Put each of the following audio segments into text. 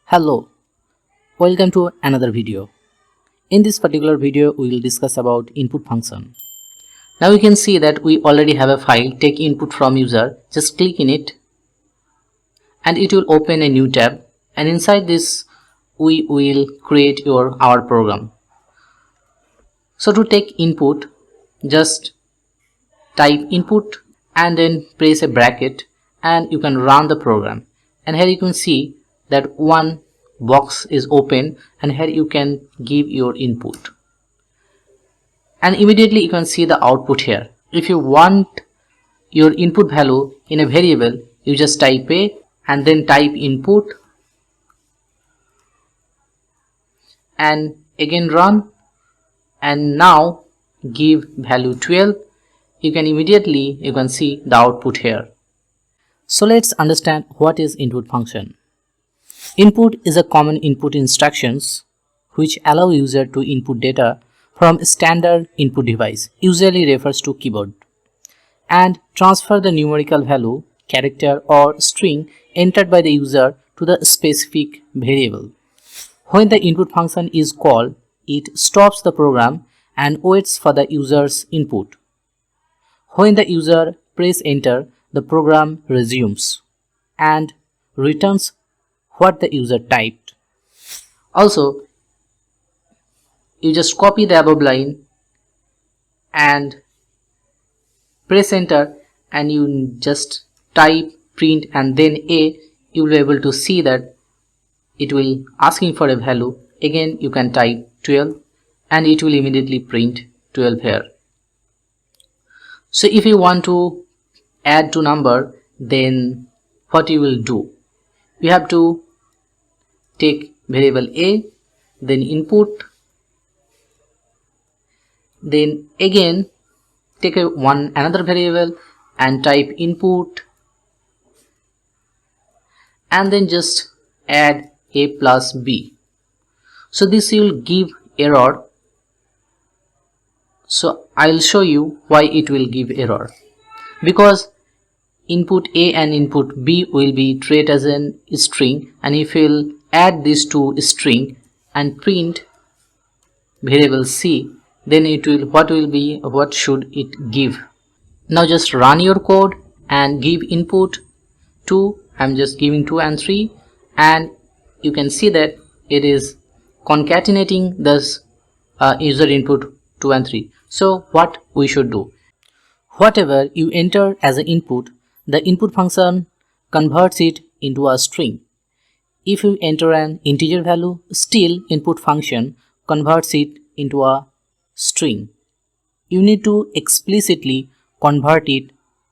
Hello, welcome to another video. In this particular video, we will discuss about input function. Now you can see that we already have a file, take input from user. Just click in it and it will open a new tab, and inside this we will create our program. So to take input, just type input and then press a bracket and you can run the program. And here you can see that one box is open, and here you can give your input, and immediately you can see the output here. If you want your input value in a variable, you just type a and then type input and again run, and now give value 12. You can see the output here. So let's understand what is input function. Input is a common input instructions which allow user to input data from a standard input device, usually refers to keyboard, and transfer the numerical value, character or string entered by the user to the specific variable. When the input function is called, it stops the program and waits for the user's input. When the user press enter, the program resumes and returns what the user typed. Also, you just copy the above line and press enter, and you just type print and then a. You will be able to see that it will asking for a value. Again you can type 12 and it will immediately print 12 here. So if you want to add to number, then what you will do? You have to take variable a, then input, then again take another variable and type input, and then just add a plus b. So this will give error. So I'll show you why it will give error. Because input a and input b will be treated as a string, and if you'll add these two string and print variable c, then what should it give? Now just run your code and give input 2. I'm just giving 2 and 3, and you can see that it is concatenating this user input 2 and 3. So what we should do? Whatever you enter as an input, the input function converts it into a string. If you enter an integer value, still input function converts it into a string. You need to explicitly convert it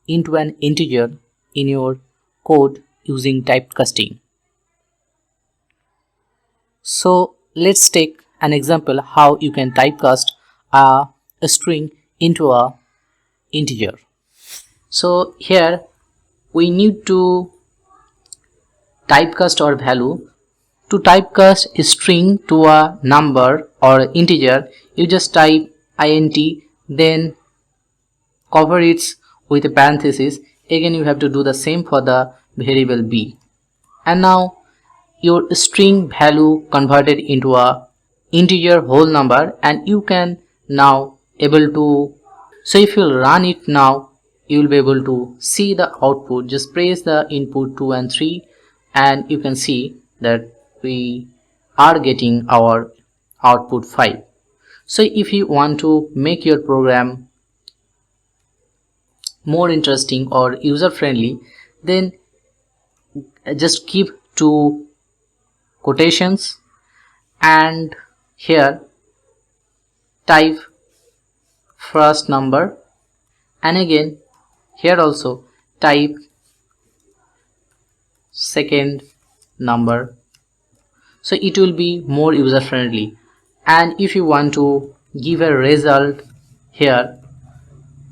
into an integer in your code using typecasting. So let's take an example how you can typecast a string into a integer. So here we need to typecast our value. To typecast a string to a number or integer, you just type int, then cover it with a parenthesis. Again you have to do the same for the variable b, and now your string value converted into a integer whole number, and you can now able to. So if you run it now, you will be able to see the output. Just press the input 2 and 3 and you can see that we are getting our output 5. So if you want to make your program more interesting or user friendly, then just keep 2 quotations and here type first number, and again here also type second number. So it will be more user friendly. And if you want to give a result here,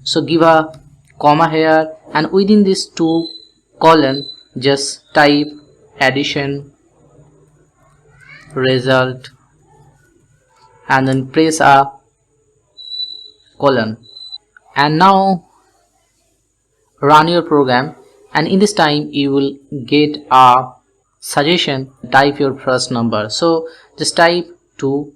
so give a comma here, and within these 2 colon just type addition result and then press a colon, and now run your program, and in this time you will get a suggestion, type your first number. So just type 2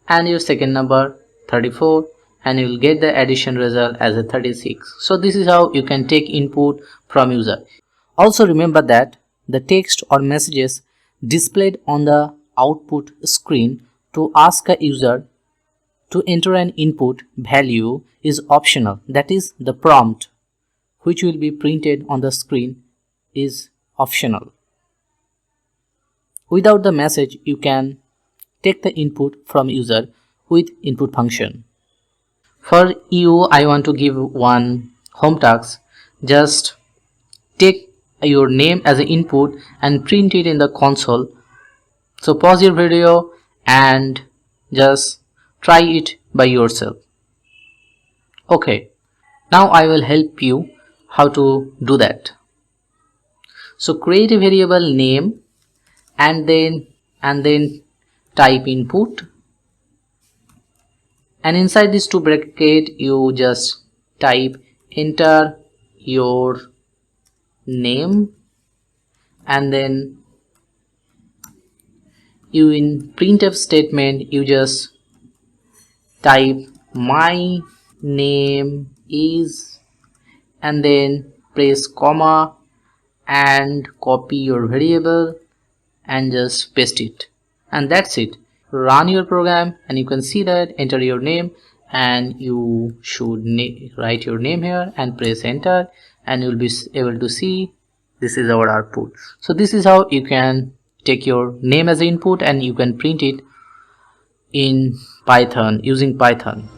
and your second number 34 and you will get the addition result as a 36. So this is how you can take input from user. Also remember that the text or messages displayed on the output screen to ask a user to enter an input value is optional. That is, the prompt which will be printed on the screen is optional. Without the message, you can take the input from user with input function. For you, I want to give one home task. Just take your name as an input and print it in the console. So pause your video and just try it by yourself. Okay, now I will help you how to do that. So create a variable name and then type input, and inside these two brackets you just type enter your name, and then you in printf statement you just type my name is, and then press comma and copy your variable and just paste it, and that's it. Run your program and you can see that enter your name, and you should write your name here and press enter, and you'll be able to see this is our output. So this is how you can take your name as input and you can print it in Python using Python.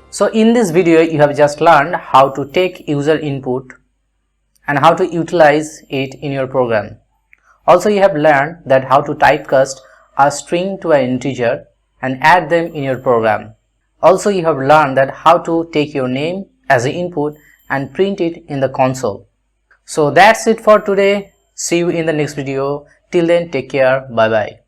So in this video you have just learned how to take user input and how to utilize it in your program. Also you have learned that how to typecast a string to an integer and add them in your program. Also you have learned that how to take your name as an input and print it in the console. So that's it for today. See you in the next video. Till then, take care. Bye bye.